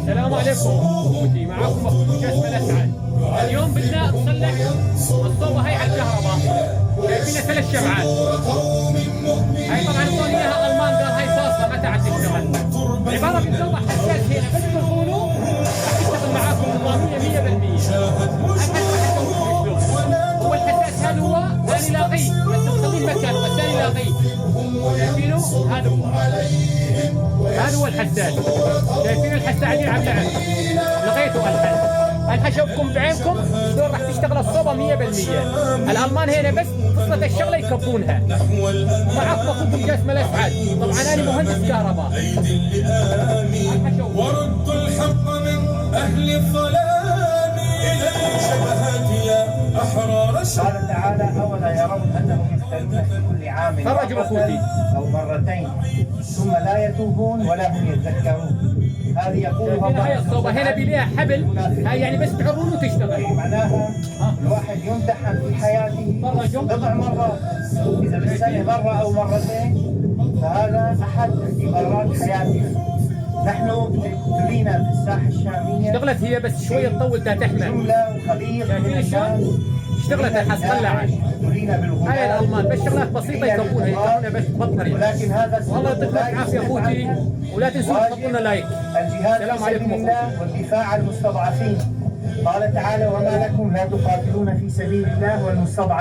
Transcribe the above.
السلام عليكم اخوتي، معكم اخوكم جاسم الاسعد. اليوم بدنا نصلح الصوبه هاي على الكهرباء. جايبين 3 شمعات. هاي طبعا اعطوني اياها المان، قال هاي فاصله ما تعد تشتغل. عباره بتوضح حساس هنا، بس تكونوا راح تشتغل معاكم نظاميه 100%. هو الحساس هذا هو ثاني لاغيه، بس نخليه مكانه بس ثاني لاغيه. شايفينه؟ هذا هو الحساس. شايفين الحساسين عم يلعب، لغيته الحل شوفكم بعينكم شلون راح تشتغل الصوبه 100%. الالمان هنا بس فصلت الشغله يكبونها. معكم اخوكم جاسم الاسعد، طبعا انا مهندس كهرباء. وردوا الحق من اهل الظلام الى الشبهات يا احرار الشام. قال تعالى: أولا يرون أنهم يفتنون في كل عام مرة أو مرتين ثم لا يتوبون ولا هم يتذكرون. هذه يقولها الله. هاي الصوبه هنا بليها حبل، هاي يعني بس تعرون وتشتغل. معناها الواحد يمتحن في حياته بضع مرات، إذا بالسنة مرة أو مرتين فهذا أحد اختبارات حياتنا. نحن ابتلينا في الساحة الشامية، اشتغلت هي بس شويه تطول تحمل. جملة وخبير شايفين شلون؟ اشتغلت الحصلعه. هاي الالمان بس شغلات بسيطه يكبونها بس بطاريه. ولكن هذا والله يعطيك العافيه اخوتي، ولا تنسوا تحطوا لنا لايك. الجهاد السلام في عليكم سبيل الله والدفاع عن المستضعفين. قال تعالى: وما لكم لا تقاتلون في سبيل الله والمستضعفين